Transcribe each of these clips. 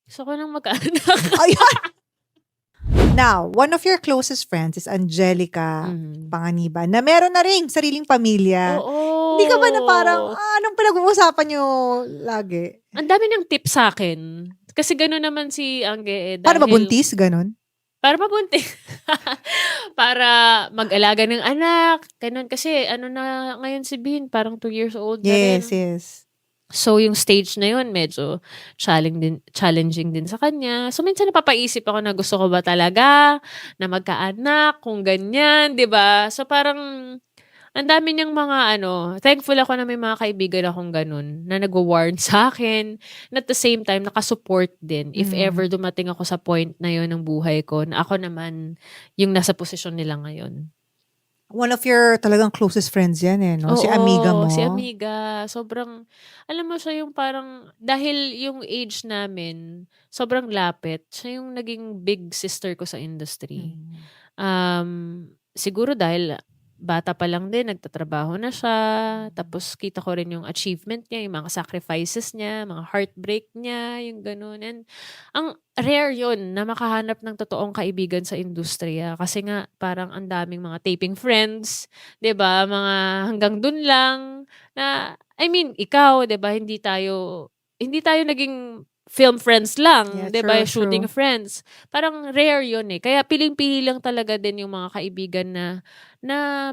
Gusto ko ng mag-anak. Ayan! Now, one of your closest friends is Angelica Mhm. Panganiban na meron na ring sariling pamilya. Hindi ka ba na parang, Oo. anong pinag-uusapan niyo lagi? Ang dami niyang tips sa'kin. Kasi gano'n naman si Angge, Paano ba, dahil buntis? Ganon? para mabuntis. Para mag-alaga ng anak, gano'n. Kasi ano na ngayon si Bean, parang 2 years old na rin. Yes, yes. So, yung stage na yun medyo challenging din sa kanya. So, minsan napapaisip ako na gusto ko ba talaga na magkaanak, kung ganyan, 'di ba? So, parang ang dami niyang mga thankful ako na may mga kaibigan akong gano'n na nagwa-warn sa'kin, and at the same time naka-support din if ever dumating ako sa point na yun ng buhay ko na ako naman yung nasa posisyon nila ngayon. One of your talagang closest friends yan no? Si amiga mo. Si amiga. Sobrang, alam mo siya yung parang, dahil yung age namin, sobrang lapit. Siya yung naging big sister ko sa industry. Siguro dahil bata pa lang din, nagtatrabaho na siya. Tapos kita ko rin yung achievement niya, yung mga sacrifices niya, mga heartbreak niya, yung ganun. And ang rare yun na makahanap ng totoong kaibigan sa industriya. Kasi nga, parang ang daming mga taping friends, 'di ba? Mga hanggang dun lang na, I mean, ikaw, 'di ba? Hindi tayo naging film friends lang, Yeah, 'di ba? true, Shooting true. friends. Parang rare yun eh. Kaya piling-pili lang talaga din yung mga kaibigan na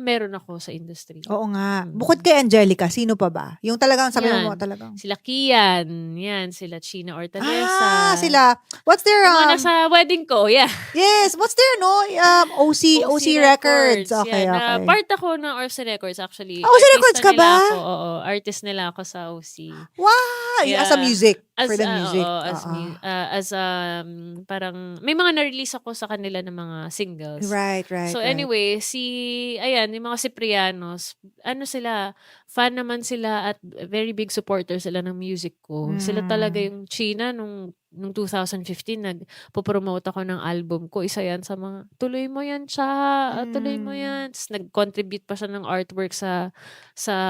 meron ako sa industry. Oo nga. Bukod kay Angelica, sino pa ba? Yung talagang sabi mo Yan. talagang. Sila Kian, yan, sila China Ortalesa. Sila. What's their Yung mga nasa wedding ko, yeah. Yes, what's their OC Records. Okay, yan. okay. Part ako ng OC Records actually. OC Records ka Artista nila ba? ako, oo. Artist nila ako sa OC. Wow! Yeah. As a music. For the music. Parang may mga na-release ako sa kanila ng mga singles. Right. So right. anyway, yung mga Ciprianos, sila, fan naman sila at very big supporter sila ng music ko. Sila talaga yung China nung 2015 nagpo-promote ako ng album ko. Isa yan sa mga, tuloy mo yan siya, tuloy mo yan. Tapos nag-contribute pa siya ng artwork sa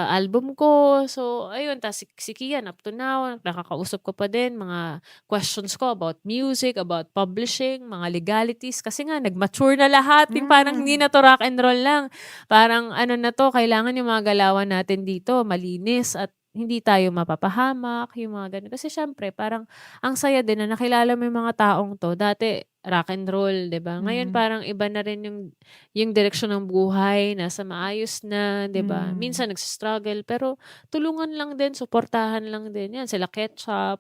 album ko. So ayun, tas si Kian up to now, nakakausap ko pa din mga questions ko about music, about publishing, mga legalities. Kasi nga, nag-mature na lahat. Yung parang hindi na to rock and roll lang. Parang na to, kailangan yung mga galawan natin dito, malinis at hindi tayo mapapahamak, yung mga ganun. Kasi syempre, parang ang saya din na nakilala mo yung mga taong to. Dati, rock and roll, 'di ba? Ngayon parang iba na rin yung direksyon ng buhay, nasa maayos na, 'di ba? Minsan nagse-struggle pero tulungan lang din, suportahan lang din. Yan sila Ketchup.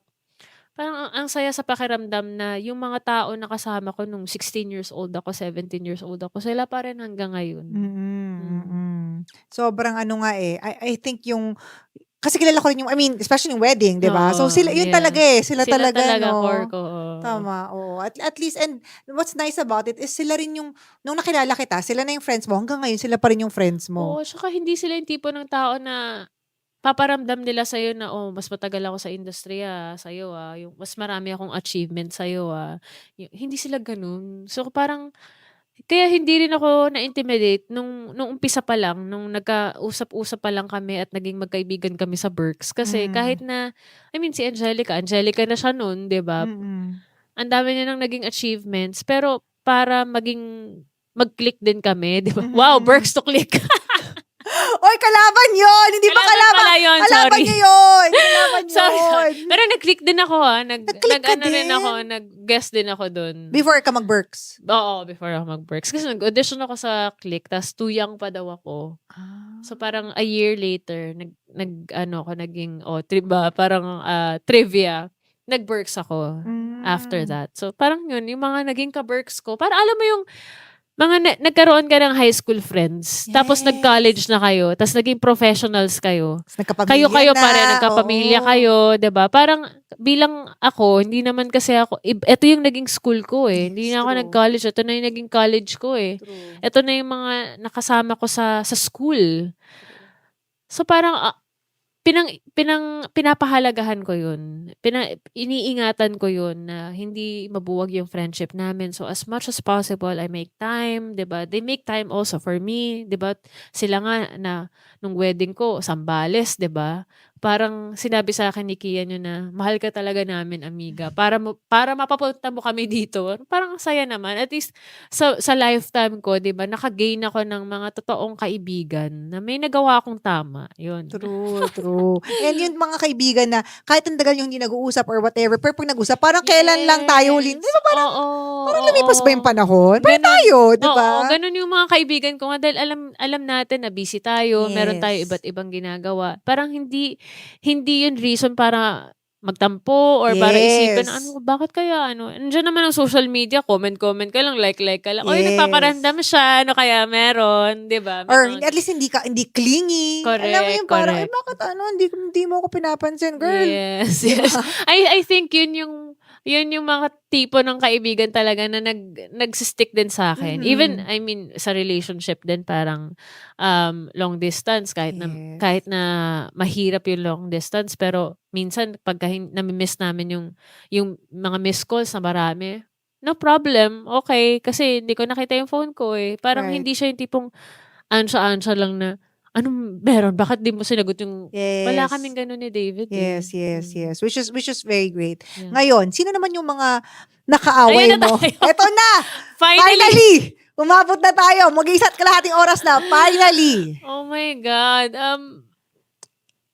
Parang ang saya sa pakiramdam na yung mga tao na kasama ko nung 16 years old ako, 17 years old ako, sila pa rin hanggang ngayon. Sobrang nga I think yung kasi kilala ko rin yung, especially yung wedding, 'di ba? So sila yun talaga sila talaga no. Core ko. Tama, oo. At least, and what's nice about it is sila rin yung, nung nakilala kita, sila na yung friends mo, hanggang ngayon sila pa rin yung friends mo. Oo, tsaka hindi sila yung tipo ng tao na paparamdam nila sa'yo na, mas matagal ako sa industriya, sa'yo yung mas marami akong achievement sa'yo hindi sila ganun. So parang, kaya hindi rin ako na-intimidate nung umpisa pa lang, nung nagkausap-usap pa lang kami at naging magkaibigan kami sa Berks. Kasi kahit na, si Angelica na siya nun, 'di ba? Ang dami niya nang naging achievements, pero para mag-click din kami, 'di ba? Wow, Berks to click. Oy, kalaban yun! Hindi ba kalaban? Pala yun, kalaban sorry. niyo yun! Kalaban Sorry. yun! Pero nag-click din ako Nag-click ka rin din? ako, nag-guest din ako dun. Before ka mag-Berks? Oo, before ako mag-Berks. Kasi nag-audition ako sa Click, tas too young pa daw ako. So parang a year later, naging, parang trivia. Nag-Berks ako after that. So parang yun, yung mga naging ka-Berks ko, parang alam mo yung, mga nagkaroon ka ng high school friends, tapos nag-college na kayo, tapos naging professionals kayo. Kayo pa rin, nagkapamilya kayo, 'di ba? Parang bilang ako, hindi naman kasi ako, ito yung naging school ko hindi na ako nag-college, ito na yung naging college ko Ito na yung mga nakasama ko sa school. So parang pinapahalagahan ko yun. Iniingatan ko yun na hindi mabuwag yung friendship namin. So as much as possible, I make time, 'di ba? They make time also for me, 'di ba? Sila nga na nung wedding ko, Sambales, 'di ba? parang sinabi sa akin ni Kian yun na, "Mahal ka talaga namin, amiga. Para mapapunta mo kami dito." Parang ang saya naman. At least sa lifetime ko, 'di ba, naka-gain ako ng mga totoong kaibigan na may nagawa akong tama, yun. True, true. And yung mga kaibigan na kahit ang tagal yung hindi nag-uusap or whatever, pero pag nag-usap, parang kailan lang tayo huli, di Yes, ba parang, oo, parang oo. lumipas ba yung panahon? Parang Gano'n, tayo, di oo, ba? gano'n yung mga kaibigan ko nga dahil alam natin na busy tayo, meron tayo Yes. iba't ibang ginagawa. Parang hindi yun reason para magtampo or para isipin na, Yes. bakit kaya ano, andiyan naman ang social media, comment ka lang, like ka lang. Uy, Yes. nagpaparamdam siya, ano kaya meron, 'di ba? May Or mga at least hindi clingy. Alam mo correct, yung parang, correct. bakit hindi mo ako pinapansin, girl? Yes, Di ba? yes. I think yun yung mga tipo ng kaibigan talaga na nagsi-stick din sa'kin. Even, Mhm. I mean, sa relationship din parang, long distance kahit Yes. na mahirap yung long distance pero minsan pagka nami-miss namin yung mga missed calls na marami, no problem, okey. Kasi hindi ko nakita yung phone ko, eh. Parang Right. hindi siya yung tipong ansa-ansa lang na, "Anong meron? Bakit di mo sinagot yung" wala kaming Yes. gano'n ni David, eh. Yes, yes, yes. Which is very great. Yeah. Ngayon, sino naman yung mga Ayan nakaaway na mo? tayo. Eto na! Finally! Finally! Umabot na tayo. Mag-isa't kalahating oras na. Finally! Oh my God.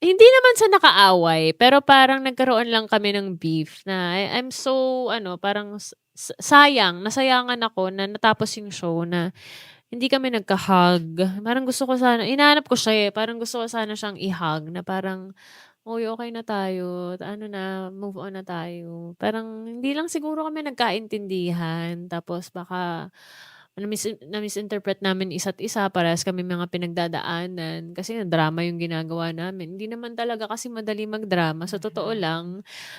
Hindi naman sa nakaaway, pero parang nagkaroon lang kami ng beef na I'm so ano, parang sayang, nasayangan ako na natapos yung show na hindi kami nagka-hug. Parang gusto ko sana, hinahanap ko siya, eh, parang gusto ko sana siyang i-hug na parang, "Uy, okey na tayo, ano na, move on na tayo." Parang hindi lang siguro kami nagkaintindihan tapos baka na-misinterpret namin isa't isa, parehas kami mga pinagdadaanan kasi nga drama yung ginagawa namin. Hindi naman talaga kasi madali mag-drama sa totoo Mhm. lang,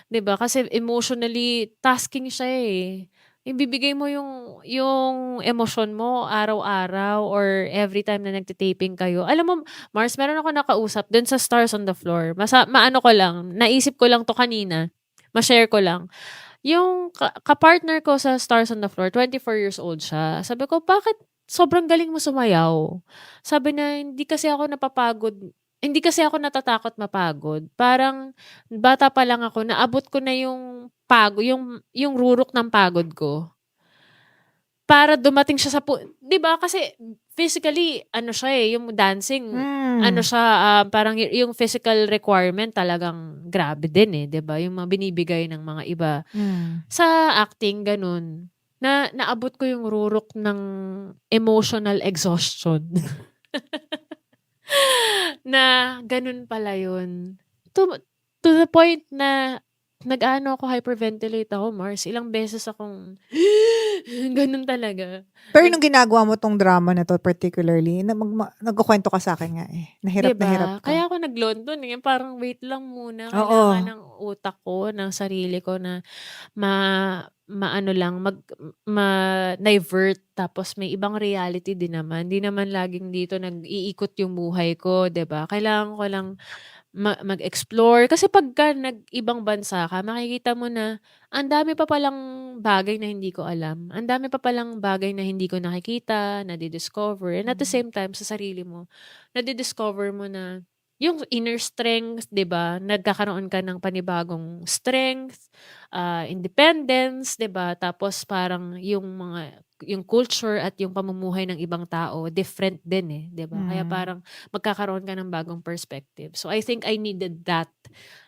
'di ba? Kasi emotionally tasking siya, eh. Ibibigay mo yung emosyon mo araw-araw or every time na nagti-taping kayo. Alam mo, Mars, meron ako nakausap dun sa Stars on the Floor. Maano ko lang, naisip ko lang 'to kanina, ma-share ko lang. Yung ka-partner ko sa Stars on the Floor, 24 years old siya. Sabi ko, "Bakit sobrang galing mo sumayaw?" Sabi niya, Hindi kasi ako natatakot mapagod. Parang bata pa lang ako, naabot ko na yung rurok ng pagod ko. Para dumating siya sa 'di ba kasi physically ano siya, eh, yung dancing ano Hmm. siya, parang yung physical requirement talagang grabe din, eh, 'di ba? Yung mga binibigay ng mga iba. Hmm. Sa acting gano'n, naabot ko yung rurok ng emotional exhaustion. Na gano'n pala yun. To to the point na nag-aano ako, hyperventilate ako, Mars. Ilang beses akong gano'n talaga. Pero Nag nung ginagawa mo 'tong drama na 'to particularly, na nagkukuwento ka sa'kin nga, eh, na 'Di na hirap ba? ka. Kaya ako nag-London, eh, parang wait lang muna, kailangan Oo. ng utak ko, ng sarili ko na ma maano lang, ma-divert tapos may ibang reality din naman. 'Di naman laging dito nag-iikot yung buhay ko, 'di ba? Kailangan ko lang mag-explore kasi pagka nag-ibang bansa ka makikita mo na ang dami pa palang bagay na hindi ko alam. Ang dami pa palang bagay na hindi ko nakikita, nadi-discover, and at the Hmm. same time sa sarili mo, nadi-discover mo na yung inner strength, 'di ba? Nagkakaroon ka ng panibagong strength, independence, 'di ba? Tapos parang yung culture at yung pamumuhay ng ibang tao different din, eh, 'di ba? Kaya Hmm. parang magkakaroon ka ng bagong perspective. So, I think I needed that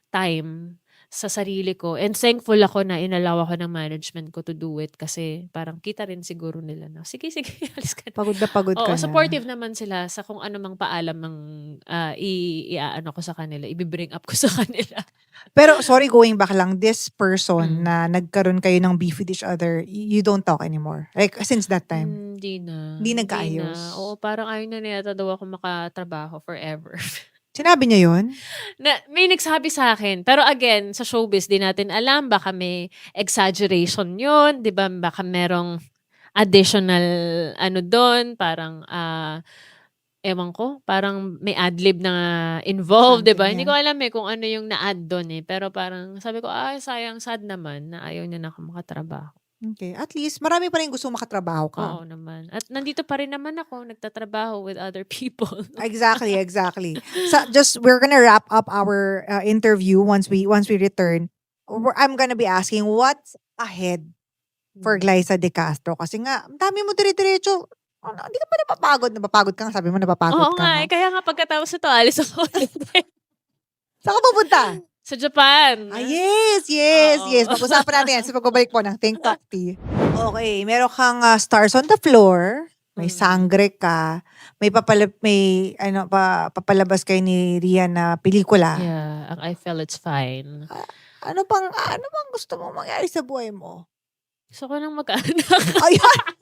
time sa sarili ko and thankful ako na inallow ako ng management ko to do it kasi parang kita rin siguro nila na, "Sige, sige, alis ka na." Pagod Oo, ka na. supportive naman sila sa kung ano mang paalam ang, i-aano ko sa kanila, ibi-bring up ko sa kanila. Pero sorry, going back lang, this person Hmm. na nagkaroon kayo ng beef with each other, you don't talk anymore? Like, since that time? Hindi na, Hindi hindi na. nagkaayos? Oo, parang ayaw na yata daw ako makatrabaho forever. Sinabi niya yun? May nagsabi sa'kin, pero again, sa showbiz di natin alam, baka may exaggeration yun, 'di ba? Baka merong additional ano dun, parang, ewan ko, parang may adlib na involved, 'di Something, ba? Hindi ko yeah. alam, eh, kung ano yung na-add dun, eh, pero parang sabi ko, "Sayang, sad naman na ayaw niya na ako makatrabaho." Okay. At least marami pa rin gustong makatrabaho ka. Oo naman. At nandito pa rin naman ako, nagtatrabaho with other people. Exactly, exactly. So just we're gonna wrap up our interview once we return. I'm gonna be asking what's ahead for Glyza De Castro kasi nga ang dami mo dire-diretso. Ano, hindi ka ba napapagod? Napapagod ka nga, sabi mo napapagod Oo ka nga, nga. eh, kaya nga pagkatapos nito, alis ako. Saan ka pupunta? Sa Japan. Yes, yes, Oo. yes. Pag-usapan natin yan sa pagbabalik po ng Think Talk Tea. Okay, meron kang stars on the floor. May sangre ka. May papalabas kay ni Rian na pelikula. Yeah, ang I Feel It's Fine. Ano bang gusto mo mangyari sa buhay mo? Gusto ko nang magkaanak. Ayan!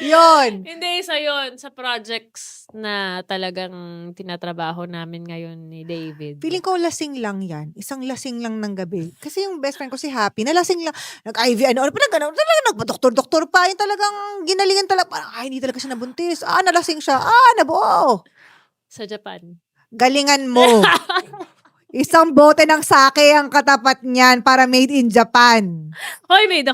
Yon! Hindi, sa projects na talagang tinatrabaho namin ngayon ni David. Feeling ko lasing lang yan. Isang lasing lang ng gabi. Kasi yung best friend ko si Happy, nalasing lang. Nag-IV, ano pa talagang nagpa-doktor-doktor pa. Yung talagang ginalingan talaga. Parang, hindi talaga siya nabuntis. Nalasing siya. Nabuo. Sa Japan. Galingan mo. Isang bote ng sake ang katapat niyan para made in Japan. Hoy, made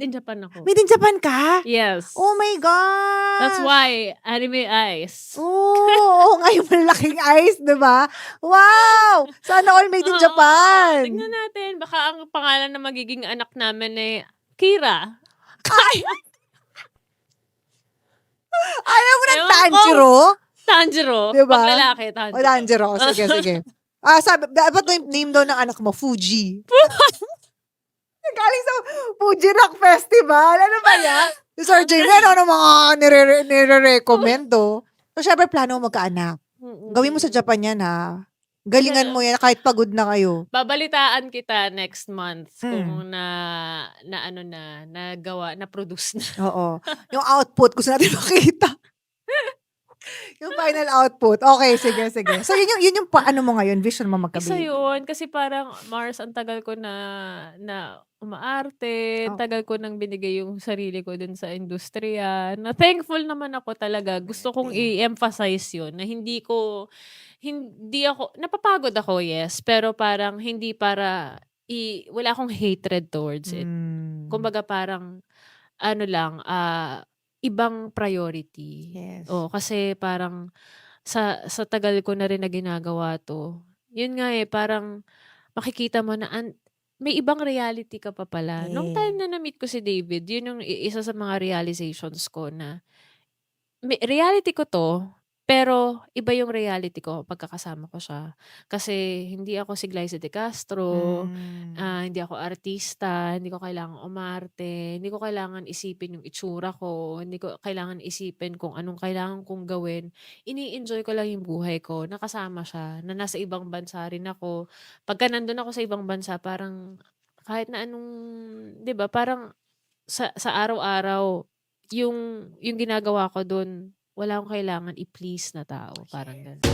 in Japan ako. Made in Japan ka? Yes. Oh my God! That's why, anime eyes. Oo, ngayon malaking eyes, diba? Wow! Sana all made in Japan. Tingnan natin, baka ang pangalan na magiging anak namin ay Kira. Ayaw mo ng Ewan ko. Tanjiro? Tanjiro. Diba? Pag lalaki, Tanjiro. O Tanjiro, sige, sige. Dapat name daw ng anak mo, Fuji. Galing sa Fuji Rock Festival. Ano ba yan? Si Sir Jamie, ano mga nire-recommend do? So, syempre, plano mo magkaanak. Gawin mo sa Japan yan, ha? Galingan mo yan kahit pagod na kayo. Babalitaan kita next month kung na-produce na. Oo. Yung output, gusto natin makita. Yung final output. Okay, sige, sige. So, yun yung paano mo ngayon, vision mo Isa magkabi. yun, kasi parang, Mars, ang tagal ko na umaarte, ang tagal ko nang binigay yung sarili ko dun sa industriya, na thankful naman ako talaga. Gusto kong i-emphasize yun, na hindi ako, napapagod ako, yes, pero parang hindi wala akong hatred towards it. Kumbaga parang, ibang priority. Yes. Kasi parang sa tagal ko na rin na ginagawa to, yun nga parang makikita mo na may ibang reality ka pa pala. Nung time na na-meet ko si David, yun yung isa sa mga realizations ko na reality ko to, pero iba yung reality ko pagkakasama ko siya. Kasi hindi ako si Glyza De Castro, hindi ako artista, hindi ko kailangan umarte, hindi ko kailangan isipin yung itsura ko, hindi ko kailangan isipin kung anong kailangan kong gawin. Ini-enjoy ko lang yung buhay ko, nakasama siya, na nasa ibang bansa rin ako. Pagka nandun ako sa ibang bansa, parang kahit na anong, 'di ba, parang sa araw-araw, yung ginagawa ko dun, wala akong kailangan i-please na tao, parang gano'n.